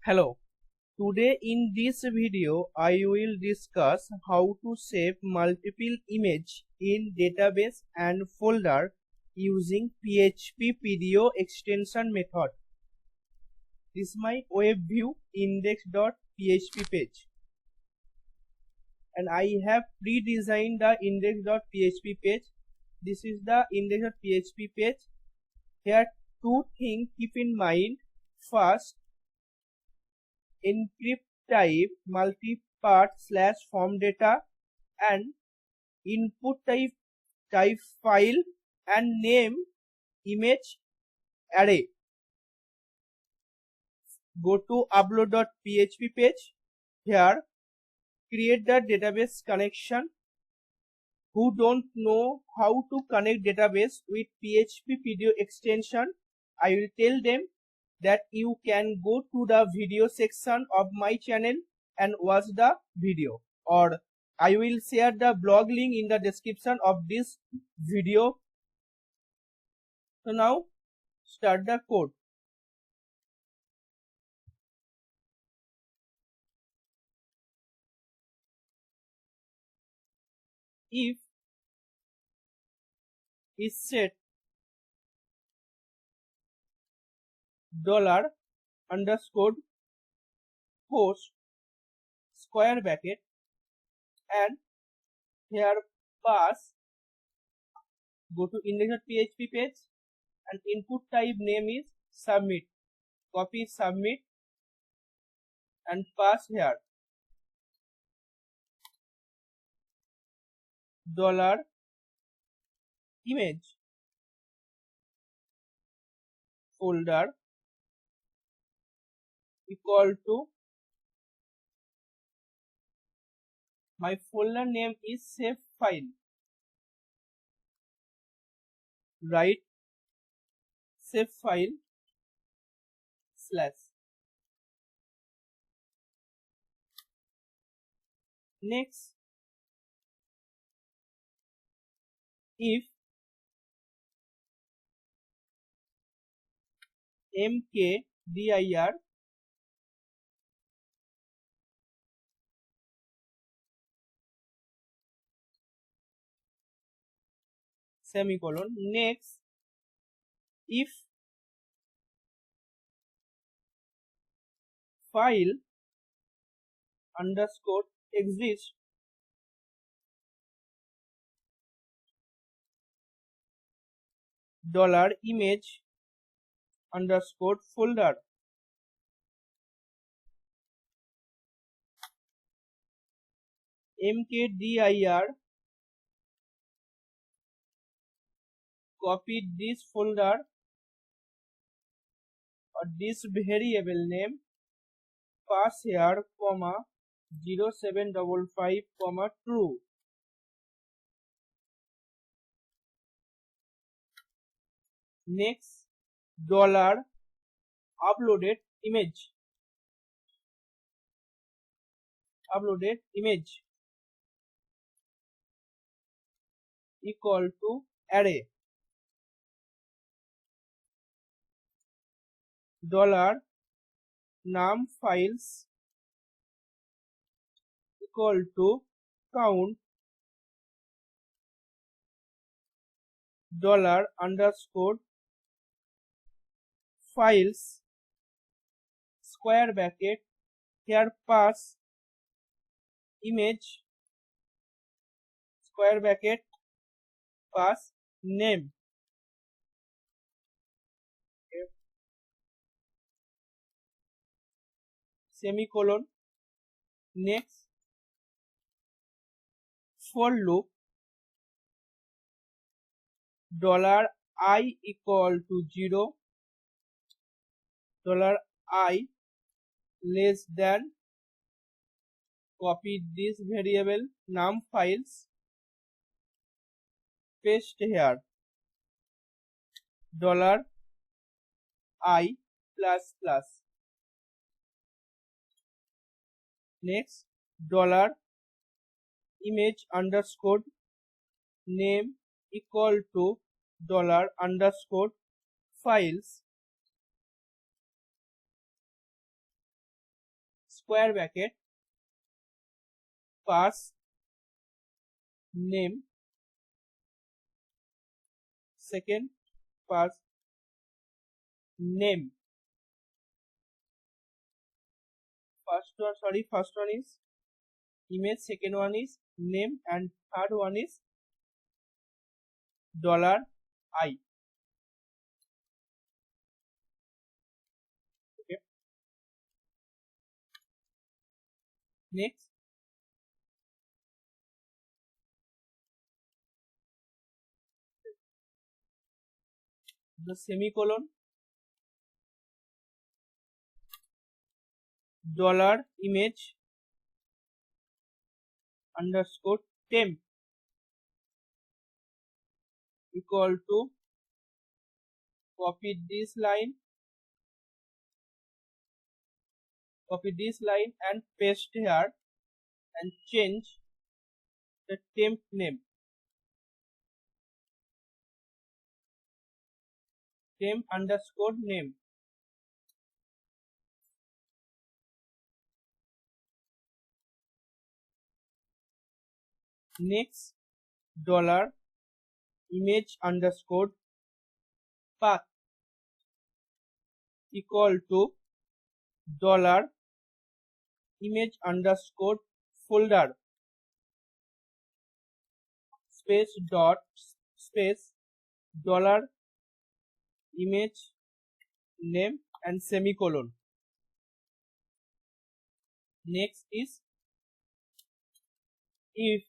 Hello, today in this video I will discuss how to save multiple images in database and folder using PHP PDO extension method. This is my web view index.php page and I have pre-designed the index.php page. This is the index.php page. Here two things keep in mind. First, encrypt type multi-part / form data and input type file and name image array. Go to upload.php page. Here create the database connection. Who don't know how to connect database with PHP PDO extension, I will tell them that you can go to the video section of my channel and watch the video, or I will share the blog link in the description of this video. So now start the code. If is set $_post square bracket and here pass, go to index.php page and input type name is submit. Copy submit and pass here $image folder equal to, my folder name is save file. Write save file / next, if mkdir semicolon, next if file underscore exist $image underscore folder. mkdir copy this folder or this variable name, pass here comma 0755 comma true. Next, uploaded image equal to array $num files equal to count $_ files square bracket, here pass image square bracket, pass name. Semicolon. Next, for loop $I equal to 0, $I less than, copy this variable num files, paste here $I plus plus. Next, $image underscore name equal to $_ files square bracket pass name, second pass name, first one is image, second one is name, and third one is $I. Okay. Next, the semicolon, $image underscore temp equal to, copy this line and paste here and change the temp name, temp underscore name. Next, $image underscore path equal to $image underscore folder space dot space $image name and semicolon. Next is if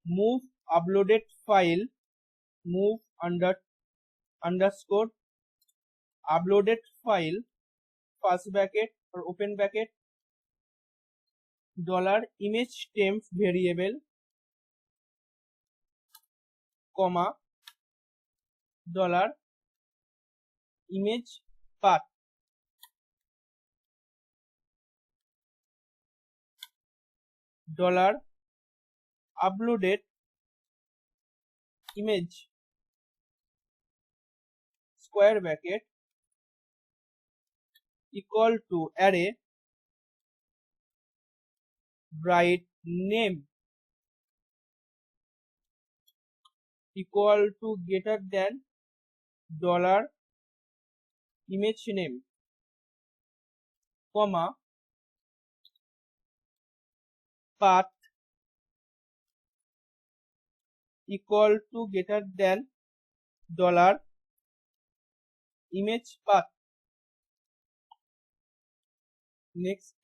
move uploaded file, move underscore uploaded file, first bracket or open bracket, $image temp variable, comma, $image path, $uploaded image, square bracket, equal to array, write name equal to greater than $image name, comma, path equal to greater than $image path. Next,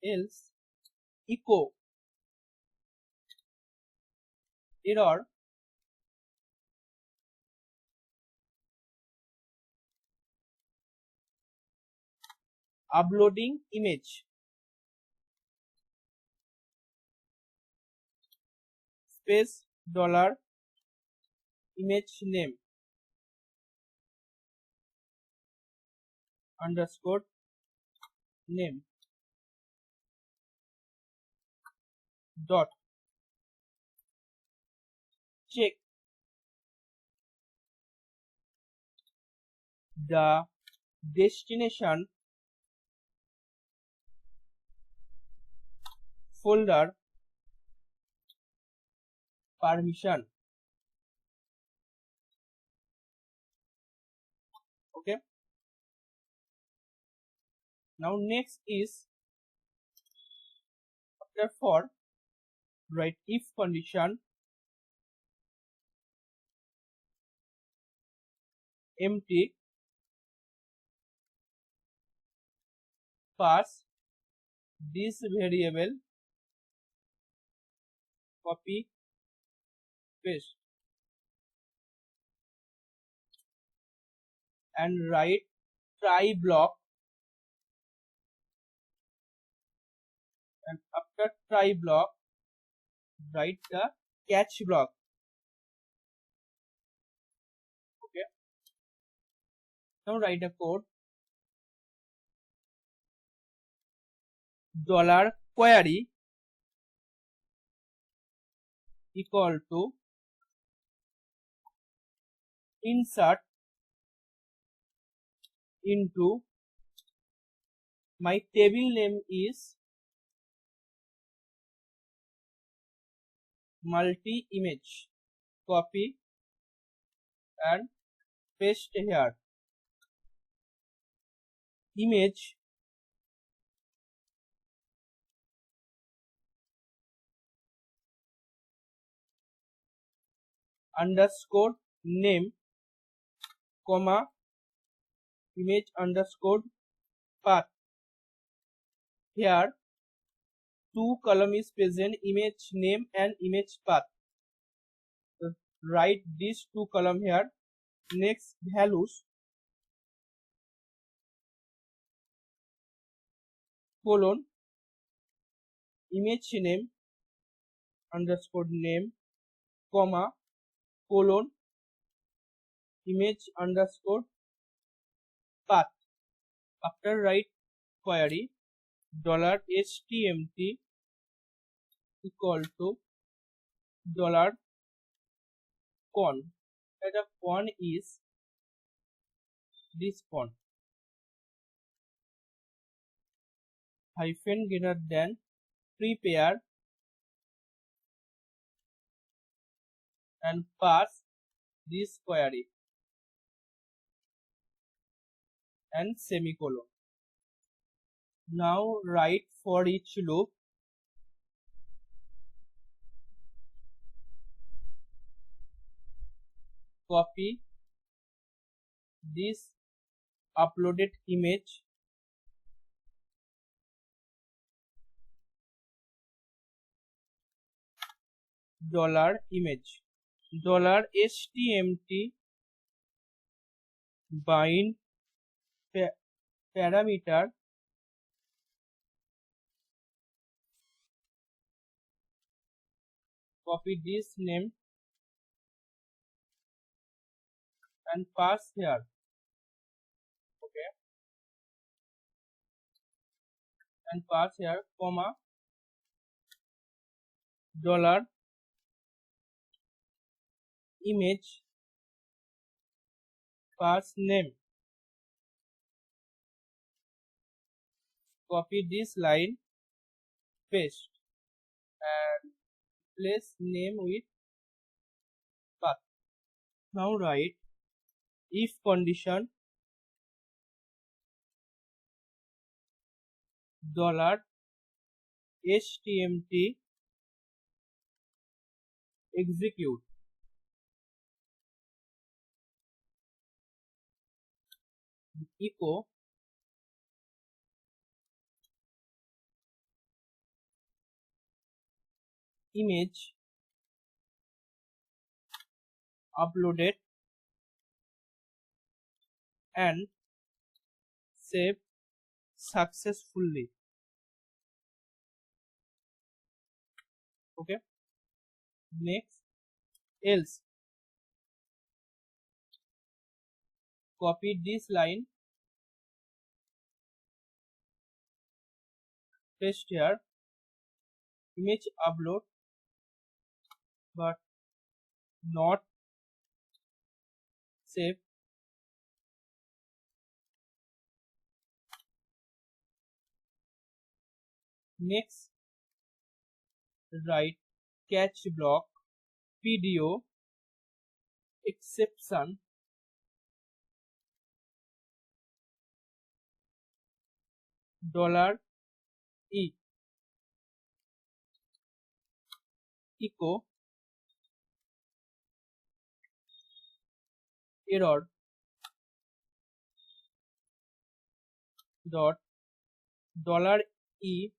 else echo error uploading image, space $image name underscore name dot check the destination folder permission. Okay. Now next is after for write if condition empty pass this variable, copy paste and write try block, and after try block write the catch block. Okay. Now write a code, $query equal to insert into my table name is multi image. Copy and paste here. Image underscore name comma image underscore path. Here two column is present, image name and image path. So write these two column here. Next values colon image name underscore name comma colon image underscore path. After write query $htmt equal to $con. And the con is this con. Hyphen greater than prepare and pass this query and semicolon. Now write for each loop copy this uploaded image $image $htmt bind parameter copy this name and pass here. Okay, and pass here comma $image pass name. Copy this line, paste and place name with path. Now write if condition $htmt execute echo image uploaded and save successfully. Okay, next else copy this line, paste here, image upload but not save. Next write catch block PDO exception $e echo error dot $e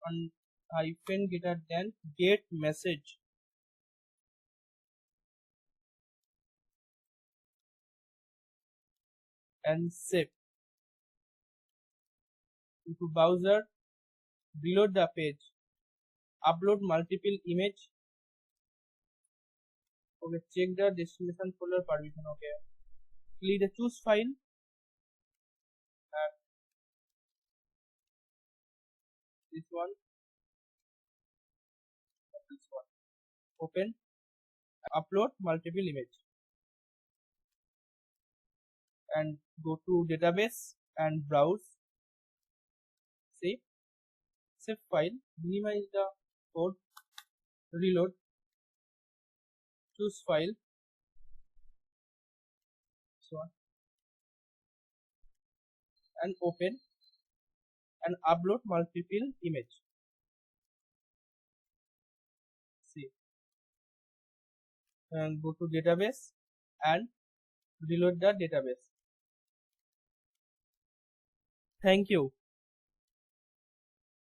and hyphen greater than get message and save. Into browser, reload the page, upload multiple image. Okay, check the destination folder permission. Okay, click the choose file and this one and this one. open, upload multiple image, and go to database and browse, save file, minimize the code, reload, choose file, so on, and open and upload multiple image. See, and go to database and reload the database. Thank you.